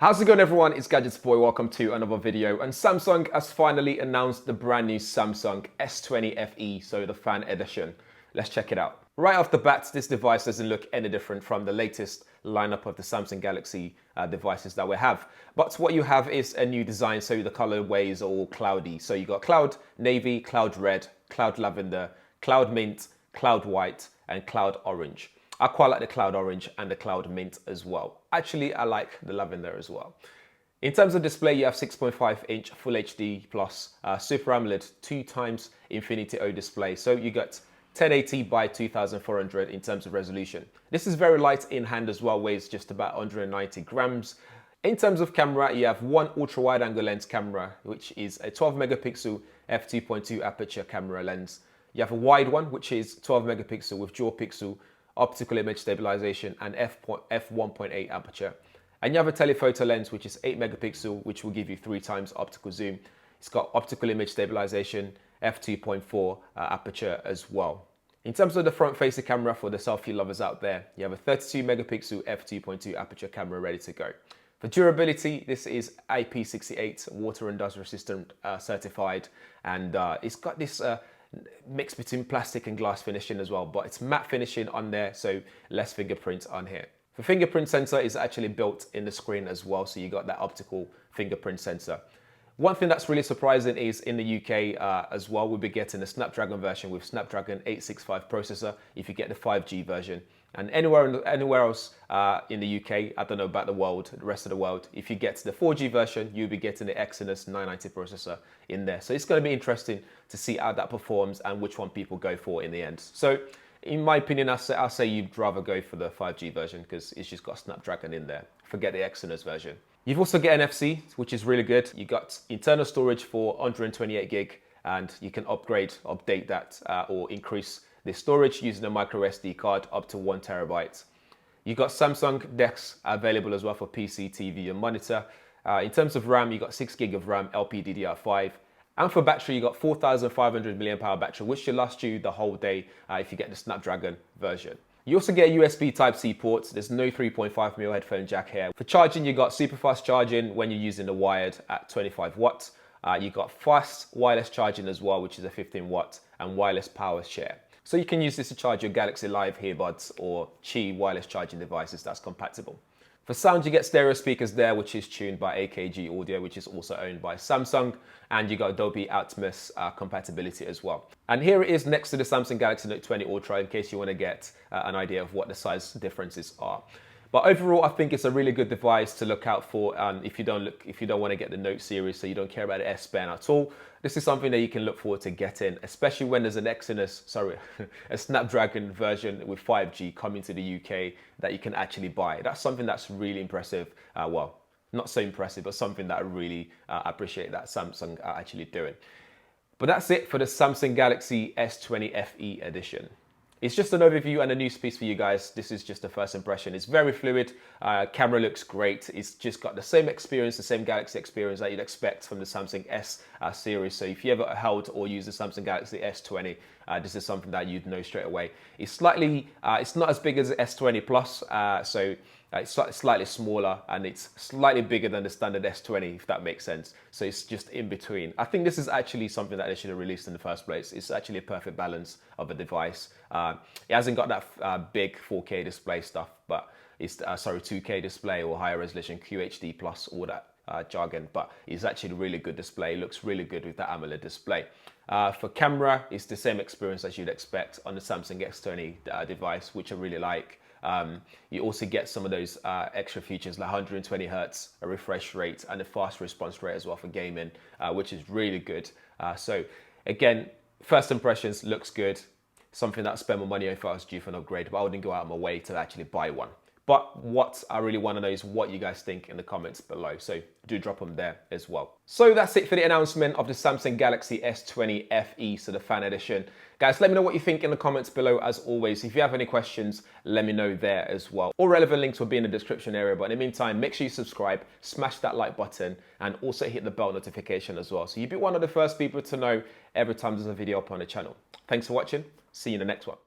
How's it going, everyone? It's GadgetsBoy. Welcome to another video. And Samsung has finally announced the brand new Samsung S20 FE, so the fan edition. Let's check it out. Right off the bat, this device doesn't look any different from the latest lineup of the Samsung Galaxy devices that we have. But what you have is a new design, so the colorways are all cloudy. So you got cloud navy, cloud red, cloud lavender, cloud mint, cloud white, and cloud orange. I quite like the cloud orange and the cloud mint as well. Actually, I like the lavender as well. In terms of display, you have 6.5-inch Full HD plus Super AMOLED 2x Infinity O display. So you got 1080 by 2400 in terms of resolution. This is very light in hand as well, weighs just about 190 grams. In terms of camera, you have one ultra wide angle lens camera, which is a 12 megapixel f2.2 aperture camera lens. You have a wide one, which is 12 megapixel with dual pixel optical image stabilization and f1.8 aperture. And you have a telephoto lens, which is 8 megapixel, which will give you 3x optical zoom. It's got optical image stabilization, f2.4 aperture as well. In terms of the front-facing camera for the selfie lovers out there, you have a 32 megapixel f2.2 aperture camera ready to go. For durability, this is IP68 water and dust resistant certified, and it's got this mix between plastic and glass finishing as well, but it's matte finishing on there, so less fingerprints on here. The fingerprint sensor is actually built in the screen as well, so you got that optical fingerprint sensor. One thing that's really surprising is in the UK as well, we'll be getting the Snapdragon version with Snapdragon 865 processor if you get the 5G version. And anywhere else in the UK, I don't know about the world, the rest of the world, if you get the 4G version, you'll be getting the Exynos 990 processor in there. So it's going to be interesting to see how that performs and which one people go for in the end. So in my opinion, I'll say you'd rather go for the 5G version because it's just got Snapdragon in there. Forget the Exynos version. You've also got NFC, which is really good. You got internal storage for 128 gig, and you can update that or increase the storage using a microSD card up to 1 terabyte. You got Samsung DeX available as well for PC, TV, and monitor. In terms of RAM, you got 6 gig of RAM, LPDDR5. And for battery, you got 4,500 mAh battery, which should last you the whole day if you get the Snapdragon version. You also get USB Type-C ports. There's no 3.5mm headphone jack here. For charging, you got super fast charging when you're using the wired at 25 watts. You got fast wireless charging as well, which is a 15 watt, and wireless power share. So you can use this to charge your Galaxy Live earbuds or Qi wireless charging devices that's compatible. For sound, you get stereo speakers there, which is tuned by AKG Audio, which is also owned by Samsung, and you got Dolby Atmos compatibility as well. And here it is next to the Samsung Galaxy Note 20 Ultra, in case you want to get an idea of what the size differences are. But overall, I think it's a really good device to look out for if you don't want to get the Note series, so you don't care about the S Pen at all. This is something that you can look forward to getting, especially when there's an a Snapdragon version with 5G coming to the UK that you can actually buy. That's something that's really impressive. Well, not so impressive, but something that I really appreciate that Samsung are actually doing. But that's it for the Samsung Galaxy S20 FE edition. It's just an overview and a news piece for you guys. This is just a first impression. It's very fluid. Camera looks great. It's just got the same experience, the same Galaxy experience that you'd expect from the Samsung S series. So if you ever held or used the Samsung Galaxy S20, this is something that you'd know straight away. It's it's not as big as the S20 Plus, so it's slightly smaller, and it's slightly bigger than the standard S20, if that makes sense. So it's just in between. I think this is actually something that they should have released in the first place. It's actually a perfect balance of a device. It hasn't got that big 4K display stuff, but it's 2K display or higher resolution QHD plus, all that jargon, but it's actually a really good display. It looks really good with that AMOLED display. For camera, it's the same experience as you'd expect on the Samsung S20 device, which I really like. You also get some of those extra features like 120 Hz, a refresh rate, and a fast response rate as well for gaming, which is really good. So again, first impressions, looks good. Something that I spend my money on if I was due for an upgrade, but I wouldn't go out of my way to actually buy one. But what I really want to know is what you guys think in the comments below. So do drop them there as well. So that's it for the announcement of the Samsung Galaxy S20 FE, so the fan edition. Guys, let me know what you think in the comments below as always. If you have any questions, let me know there as well. All relevant links will be in the description area. But in the meantime, make sure you subscribe, smash that like button, and also hit the bell notification as well. So you'll be one of the first people to know every time there's a video up on the channel. Thanks for watching. See you in the next one.